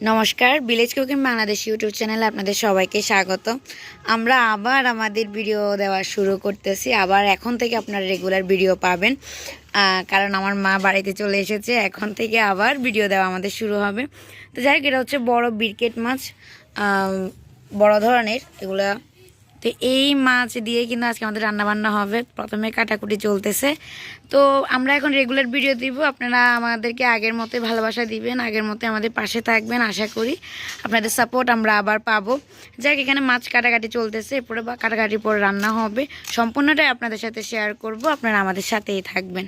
নমস্কার, village cooking Bangladesh YouTube চ্যানেলে আপনাদের সবাইকে স্বাগত। আমরা আবার আমাদের ভিডিও দেওয়া শুরু করতেছি। আবার এখন থেকে আপনারা রেগুলার ভিডিও পাবেন, কারণ আমার মা বাড়িতে চলে এসেছে। এখন থেকে আবার ভিডিও দেওয়া আমাদের শুরু হবে। তো যাই হোক, এটা হচ্ছে বড় বিরকেট মাছ, বড় ধরনের এগুলা। তো এই মাছ দিয়ে কিন্তু আজকে আমাদের রান্নাবান্না হবে। প্রথমে কাটাকুটি চলতেছে। তো আমরা এখন রেগুলার ভিডিও দিব। আপনারা আমাদেরকে আগের মতোই ভালোবাসা দিবেন, আগের মতোই আমাদের পাশে থাকবেন। আশা করি আপনাদের সাপোর্ট আমরা আবার পাবো। যাক, এখানে মাছ কাটাকাটি চলতেছে, এরপরে বা কাটাকাটির পরে রান্না হবে। সম্পূর্ণটাই আপনাদের সাথে শেয়ার করব, আপনারা আমাদের সাথেই থাকবেন।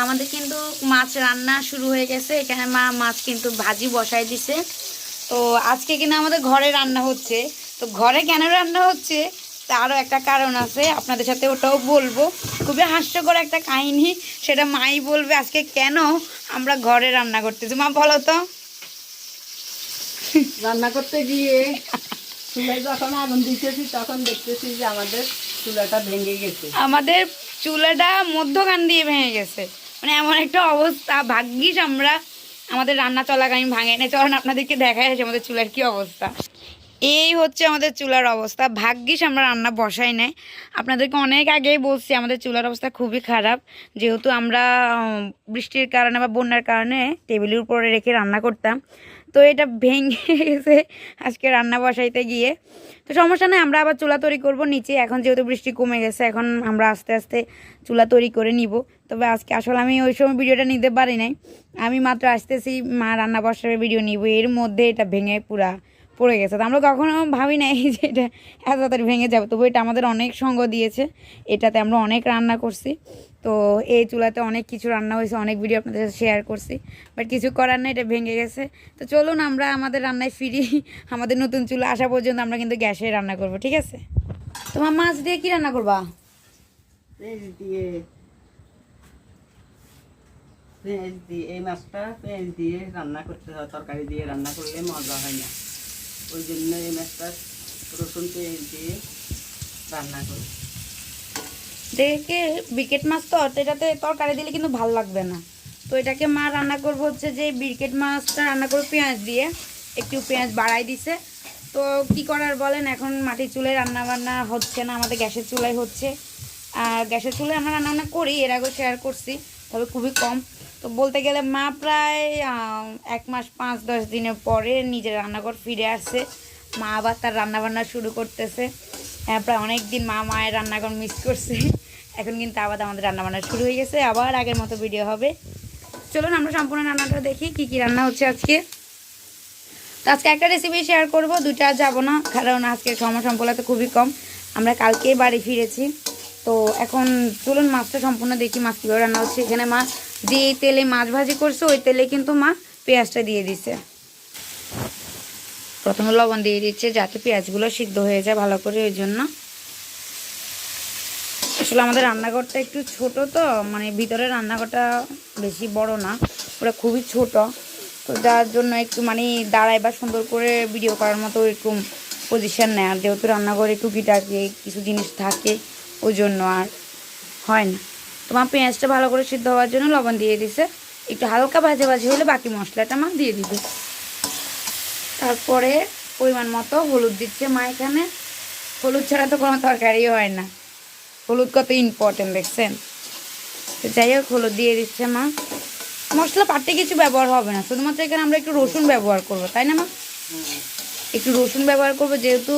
আমাদের কিন্তু মাছ রান্না শুরু হয়ে গেছে। এখানে মা মাছ কিন্তু ভাজি বসাই দিছে। তো আজকে কিন্তু আমাদের ঘরে রান্না হচ্ছে। তো ঘরে কেন রান্না হচ্ছে তারও একটা কারণ আছে, আপনাদের সাথে ওটাও বলবো। খুবই হাস্যকর একটা কাহিনী, সেটা মাই বলবে আজকে কেন আমরা ঘরে রান্না করতেছি। মা বলো তো। রান্না করতে গিয়ে চুলায় যখন আগুন দিতেছি তখন দেখতেছি যে আমাদের চুলাটা ভেঙে গেছে। আমাদের চুলাটা মধ্যখান দিয়ে ভেঙে গেছে, মানে এমন একটা অবস্থা। ভাগ্যিস আমরা আমাদের রান্না চলাকালীন ভাঙে না। চলেন আপনাদেরকে দেখাই আছে আমাদের চুলার কি অবস্থা। এই হচ্ছে আমাদের চুলার অবস্থা। ভাগ্যিস আমরা রান্না বসাই নাই। আপনাদেরকে অনেক আগেই বলছি আমাদের চুলার অবস্থা খুবই খারাপ, যেহেতু আমরা বৃষ্টির কারণে বা বন্যার কারণে টেবিলের উপরে রেখে রান্না করতাম। তো এটা ভেঙে গেছে আজকে রান্না বসাইতে গিয়ে। তো সমস্যা নেই, আমরা আবার চুলা তৈরি করব নিচে। এখন যেহেতু বৃষ্টি কমে গেছে, এখন আমরা আস্তে আস্তে চুলা তৈরি করে নিব। তবে আজকে আসলে আমি ওই সময় ভিডিওটা নিতে পারি নাই। আমি মাত্র আসতেছি, মা রান্না বসার ভিডিও নিব, এর মধ্যে এটা ভেঙে পুরা পড়ে গেছে। তো আমরা কখনো ভাবি নাই যে এটা এত তাড়াতাড়ি ভেঙে যাবে। তবু এটা আমাদের অনেক সঙ্গ দিয়েছে, এটাতে আমরা অনেক রান্না করছি। তো এই চুলাতে অনেক কিছু রান্না হয়েছে, অনেক ভিডিও আপনাদের সাথে শেয়ার করছি, বাট কিছু করার না, এটা ভেঙে গেছে। তো চলুন আমরা আমাদের রান্নায় ফিরি। আমাদের নতুন চুলা আসা পর্যন্ত আমরা কিন্তু গ্যাসে রান্না করব, ঠিক আছে? তোমার মাছ দিয়ে কি রান্না করবা? পেঁয়াজ দিয়ে এই মাছটা পেঁয়াজ দিয়ে রান্না করতে হয়। তরকারি দিয়ে রান্না করলে মজা হয় না, ওই জন্য এই মাছটা রসুন পেঁয়াজ দিয়ে রান্না করি। দেখে বিকেট মাছ তো এটাতে তরকারি দিলে কিন্তু ভালো লাগবে না। তো এটাকে মা রান্না করবো হচ্ছে যে বিকেট মাছটা রান্না করবো পেঁয়াজ দিয়ে, একটু পেঁয়াজ বাড়াই দিছে। তো কি করার বলেন, এখন মাটির চুলায় রান্না বান্না হচ্ছে না, আমাদের গ্যাসের চুলায় হচ্ছে। আর গ্যাসের চুলায় আমরা রান্না করি, এর আগেও শেয়ার করছি, তবে খুবই কম। তো বলতে গেলে মা প্রায় 1 মাস 5-10 দিনের পরে নিজের রান্নাঘর ফিরে আসছে। মা আবার তার রান্নাবান্না শুরু করতেছে। প্রায় অনেক দিন মায়ের রান্নাঘর মিস করছে। এখন কিন্তু আবার আমাদের রান্নাবান্না শুরু হয়ে গেছে, আবার আগের মতো ভিডিও হবে। চলুন আমরা সম্পূর্ণ রান্নাটা দেখি কি কি রান্না হচ্ছে আজকে। তো আজকে একটা রেসিপি শেয়ার করব, দুইটা আর যাবো না, কারণ আজকে সময় সম্পূর্ণ তো খুবই কম। আমরা কালকেই বাড়ি ফিরেছি। তো এখন চলুন মাছটা সম্পূর্ণ দেখি মাছ কীভাবে রান্না হচ্ছে। এখানে মা যে তেলে মাছ ভাজি করছে ওই তেলে কিন্তু মা পেঁয়াজটা দিয়ে দিছে। প্রথমে লবণ দিয়ে দিচ্ছে যাতে পেঁয়াজগুলো সিদ্ধ হয়ে যায় ভালো করে, ওই জন্য। আসলে আমাদের রান্নাঘরটা একটু ছোট, তো মানে ভিতরে রান্নাঘরটা বেশি বড় না, ওটা খুবই ছোট। তো যার জন্য একটু মানে দাঁড়ায় বা সুন্দর করে ভিডিও করার মতো একটু পজিশন নেয়। আর যেহেতু রান্নাঘরে টুকিটাকি কিছু জিনিস থাকে, ওই জন্য আর হয় না। তোমার পেঁয়াজটা ভালো করে সিদ্ধ হওয়ার জন্য লবণ দিয়ে দিছে। একটু হালকা ভাজে ভাজে হলে বাকি মশলাটা মা দিয়ে দিবে। তারপরে পরিমাণ মতো হলুদ দিচ্ছে মা। এখানে হলুদ ছাড়া তো কোনো তরকারি হয় না, হলুদ কত ইম্পর্টেন্ট দেখছেন। তো যাই হোক, হলুদ দিয়ে দিচ্ছে মা। মশলা পাটে কিছু ব্যবহার হবে না, শুধুমাত্র এখানে আমরা একটু রসুন ব্যবহার করবো, তাই না মা? একটু রসুন ব্যবহার করবো, যেহেতু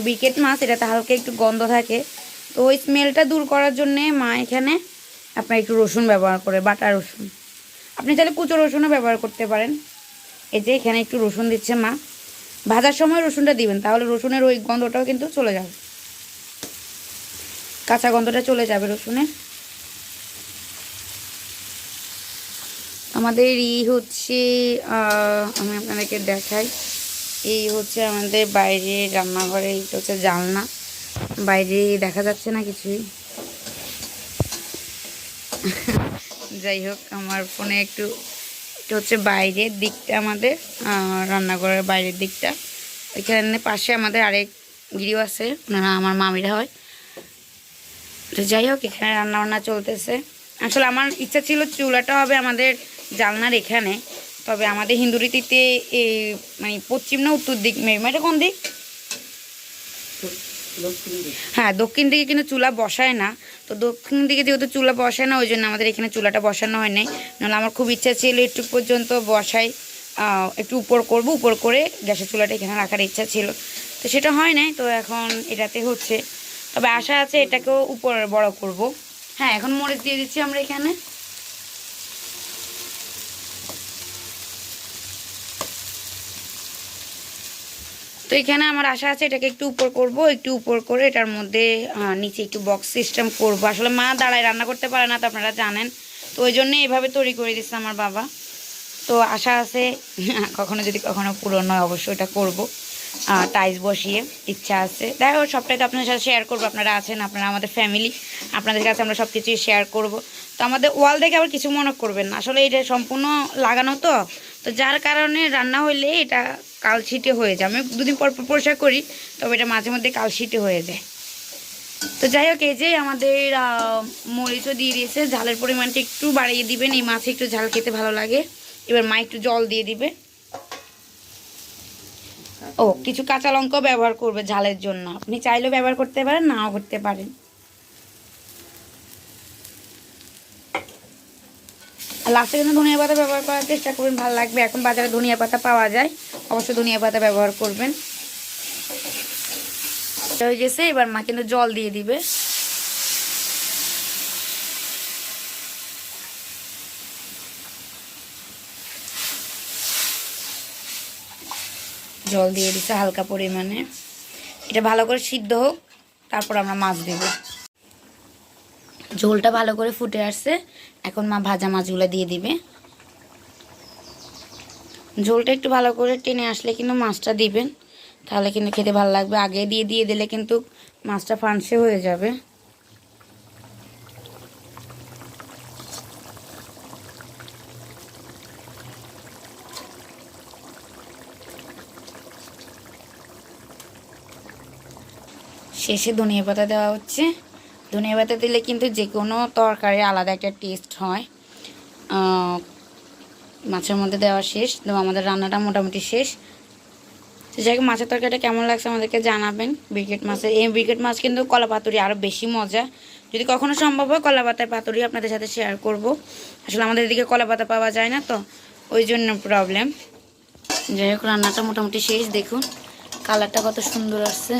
বিকেট মাছ, এটাতে হালকা একটু গন্ধ থাকে। তো ওই স্মেলটা দূর করার জন্যে মা এখানে আপনার একটু রসুন ব্যবহার করে, বাটা রসুন। আপনি চাইলে কুচো রসুনও ব্যবহার করতে পারেন। এই যে এখানে একটু রসুন দিচ্ছে মা। ভাজার সময় রসুনটা দিবেন, তাহলে রসুনের ওই গন্ধটাও কিন্তু চলে যাবে, কাঁচা গন্ধটা চলে যাবে রসুনের। আমাদের হচ্ছে আমি আপনাদেরকে দেখাই, এই হচ্ছে আমাদের বাইরে রান্নাঘরে, এইটা হচ্ছে জানলা, বাইরে দেখা যাচ্ছে না কিছুই। যাই হোক, আমার ফোনে একটু, এটা হচ্ছে বাইরের দিকটা আমাদের, রান্নাঘরের বাইরের দিকটা। এখানে পাশে আমাদের আরেক গিরিও আছে, ওনারা আমার মামিরা হয়। তো যাই হোক, এখানে রান্নাবান্না চলতেছে। আসলে আমার ইচ্ছা ছিল চুলাটা হবে আমাদের জানলার এখানে, তবে আমাদের হিন্দু রীতিতে এই মানে পশ্চিম না উত্তর দিক এটা কোন দিক? দক্ষিণ দিক। হ্যাঁ, দক্ষিণ দিকে কিন্তু চুলা বসায় না। তো দক্ষিণ দিকে যেহেতু চুলা বসায় না, ওই জন্য আমাদের এখানে চুলাটা বসানো হয় নাই। নাহলে আমার খুব ইচ্ছা ছিল একটু পর্যন্ত বসাই, একটু উপর করব, উপর করে গ্যাসের চুলাটা এখানে রাখার ইচ্ছা ছিল। তো সেটা হয় নাই, তো এখন এটাতে হচ্ছে। তবে আশা আছে এটাকেও উপর বড় করব। হ্যাঁ, এখন মরিচ দিয়ে দিচ্ছি আমরা এখানে। তো এখানে আমার আশা আছে এটাকে একটু উপর করব, একটু উপর করে এটার মধ্যে নিচে একটু বক্স সিস্টেম করব। আসলে মা দাঁড়ায় রান্না করতে পারে না, তো আপনারা জানেন। তো ওই জন্য এইভাবে তৈরি করে দিচ্ছে আমার বাবা। তো আশা আছে কখনো যদি কখনো পূরণ হয় অবশ্যই এটা করব। টাইলস বসিয়ে ইচ্ছা আছে। দেখো সবটাই তো আপনাদের সাথে শেয়ার করবো, আপনারা আছেন, আপনারা আমাদের ফ্যামিলি, আপনাদের কাছে আমরা সব কিছুই শেয়ার করব। তো আমাদের ওয়াল দেখে আবার কিছু মনে করবেন না, আসলে এটা সম্পূর্ণ লাগানো তো তো যার কারণে রান্না হইলে এটা কালছিটে হয়ে যায়। আমি দুদিন পর পর পরিষ্কার করি, তবে এটা মাঝে মধ্যে কালছিটে হয়ে যায়। তো যাই হোক, এই যে আমাদের মরিচও দিয়ে দিয়েছে, ঝালের পরিমাণটা একটু বাড়িয়ে দিবেন, এই মাছে একটু ঝাল খেতে ভালো লাগে। এবার মা একটু জল দিয়ে দিবে। ও, কিছু কাঁচা লঙ্কাও ব্যবহার করবে ঝালের জন্য, আপনি চাইলেও ব্যবহার করতে পারেন, নাও করতে পারেন। আর লাস্টে কিন্তু ধনিয়া পাতা ব্যবহার করার চেষ্টা করবেন, ভালো লাগবে। এখন বাজারে ধনিয়া পাতা পাওয়া যায়, অবশ্যই ধনিয়া পাতা ব্যবহার করবেন। হয়ে গেছে, এবার মা কিন্তু জল দিয়ে দিবে। জল দিয়ে দিচ্ছে হালকা পরিমাণে, এটা ভালো করে সিদ্ধ হোক, তারপর আমরা মাছ দেব। ঝোলটা ভালো করে ফুটে আসছে, এখন মা ভাজা মাছগুলো দিয়ে দিবে। ঝোলটা একটু ভালো করে টেনে আসলে কিন্তু মাছটা দিবেন, তাহলে কিন্তু খেতে ভালো লাগবে। আগে দিয়ে দিলে কিন্তু মাছটা ফানসে হয়ে যাবে। শেষে ধনিয়া পাতা দেওয়া হচ্ছে। ধনিয়া পাতা দিলে কিন্তু যে কোনো তরকারি আলাদা একটা টেস্ট হয়। মাছের মধ্যে দেওয়া শেষ, তো আমাদের রান্নাটা মোটামুটি শেষ। তো যাই হোক, মাছের তরকারিটা কেমন লাগছে আমাদেরকে জানাবেন। ব্রিকেট মাছের, এই ব্রিকেট মাছ কিন্তু কলা পাতুরি আরও বেশি মজা। যদি কখনো সম্ভব হয় কলা পাতার পাতুরি আপনাদের সাথে শেয়ার করব। আসলে আমাদের এদিকে কলা পাতা পাওয়া যায় না, তো ওই জন্য প্রবলেম। যাই হোক, রান্নাটা মোটামুটি শেষ। দেখুন কালারটা কত সুন্দর আসছে।